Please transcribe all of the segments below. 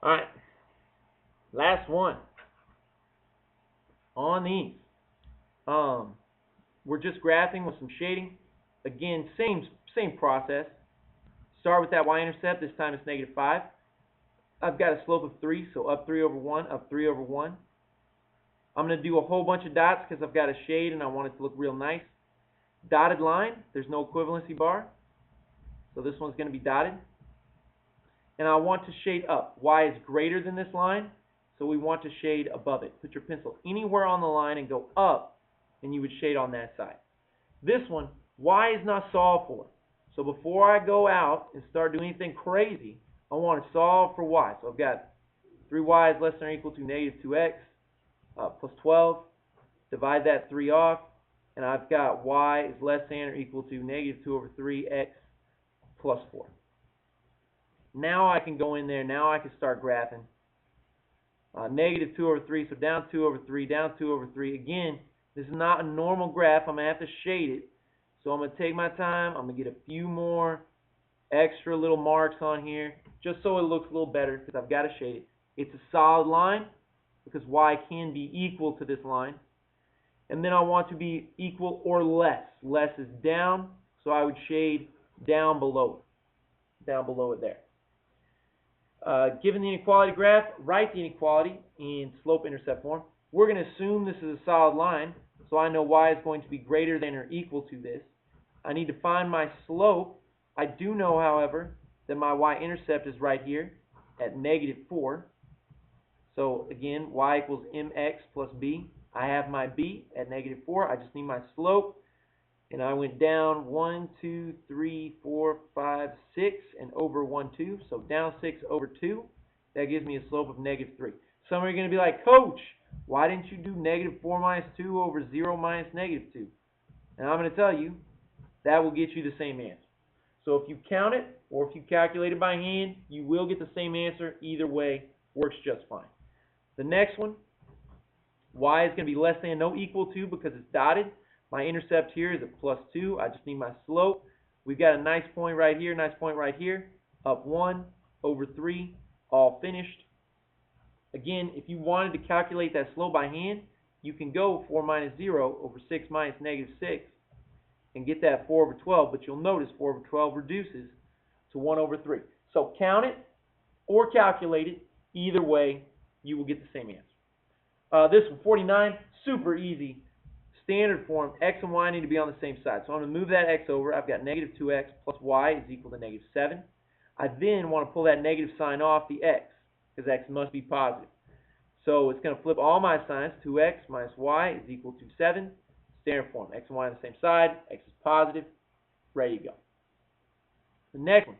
Alright, last one on these. We're just graphing with some shading. Again, same process. Start with that y-intercept. This time it's -5. I've got a slope of 3, so up 3 over 1, up 3 over 1. I'm going to do a whole bunch of dots because I've got a shade and I want it to look real nice. Dotted line, there's no equivalency bar, so this one's going to be dotted. And I want to shade up. Y is greater than this line, so we want to shade above it. Put your pencil anywhere on the line and go up, and you would shade on that side. This one, Y is not solved for. So before I go out and start doing anything crazy, I want to solve for Y. So I've got 3y is less than or equal to -2x plus 12. Divide that 3 off, and I've got y is less than or equal to -2 over 3x plus 4. Now I can go in there. Now I can start graphing. -2 over 3, so down 2 over 3, down 2 over 3. Again, this is not a normal graph. I'm going to have to shade it. So I'm going to take my time. I'm going to get a few more extra little marks on here just so it looks a little better because I've got to shade it. It's a solid line because y can be equal to this line. And then I want to be equal or less. Less is down, so I would shade down below it. Down below it there. Given the inequality graph, write the inequality in slope-intercept form. We're going to assume this is a solid line, so I know y is going to be greater than or equal to this. I need to find my slope. I do know, however, that my y-intercept is right here at -4. So again, y equals mx plus b. I have my b at -4. I just need my slope. And I went down 1, 2, 3, 4, 5, 6, and over 1, 2. So down 6 over 2. That gives me a slope of -3. Some are going to be like, Coach, why didn't you do -4 minus 2 over 0 minus -2? And I'm going to tell you, that will get you the same answer. So if you count it or if you calculate it by hand, you will get the same answer. Either way works just fine. The next one, y is going to be less than, no equal to, because it's dotted. My intercept here is at +2. I just need my slope. We've got a nice point right here, nice point right here. Up 1 over 3, all finished. Again, if you wanted to calculate that slope by hand, you can go 4 minus 0 over 6 minus -6 and get that 4 over 12. But you'll notice 4 over 12 reduces to 1 over 3. So count it or calculate it. Either way, you will get the same answer. This one, 49, super easy. Standard form, x and y need to be on the same side. So I'm going to move that x over. I've got -2x plus y is equal to -7. I then want to pull that negative sign off the x, because x must be positive. So it's going to flip all my signs. 2x minus y is equal to 7. Standard form, x and y on the same side. X is positive. Ready to go. The next one,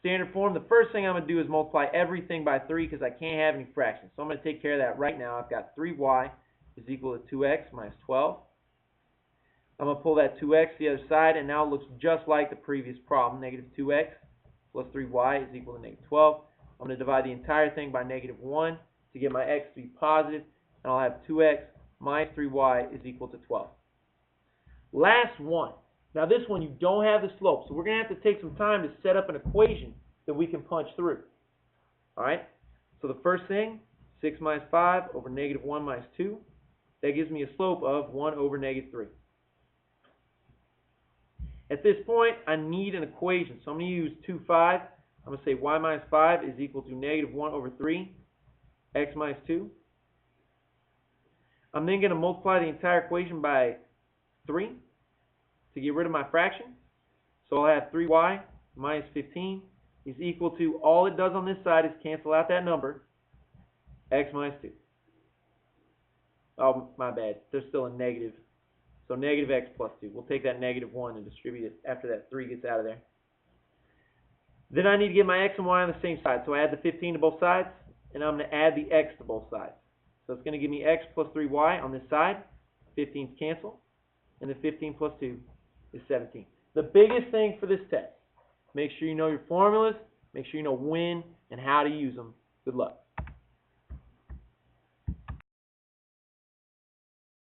standard form. The first thing I'm going to do is multiply everything by 3 because I can't have any fractions. So I'm going to take care of that right now. I've got 3y is equal to 2x minus 12. I'm going to pull that 2x to the other side, and now it looks just like the previous problem. -2x plus 3y is equal to -12. I'm going to divide the entire thing by -1 to get my x to be positive, and I'll have 2x minus 3y is equal to 12. Last one. Now this one, you don't have the slope, so we're going to have to take some time to set up an equation that we can punch through. All right? So the first thing, 6 minus 5 over -1 minus 2. That gives me a slope of 1 over -3. At this point, I need an equation. So I'm going to use 2, 5. I'm going to say y minus 5 is equal to -1 over 3, x minus 2. I'm then going to multiply the entire equation by 3 to get rid of my fraction. So I'll have 3y minus 15 is equal to, all it does on this side is cancel out that number, x minus 2. Oh, my bad. There's still a negative. So -x plus 2. We'll take that -1 and distribute it after that 3 gets out of there. Then I need to get my x and y on the same side. So I add the 15 to both sides, and I'm going to add the x to both sides. So it's going to give me x plus 3y on this side. 15's cancel. And the 15 plus 2 is 17. The biggest thing for this test, make sure you know your formulas, make sure you know when and how to use them. Good luck.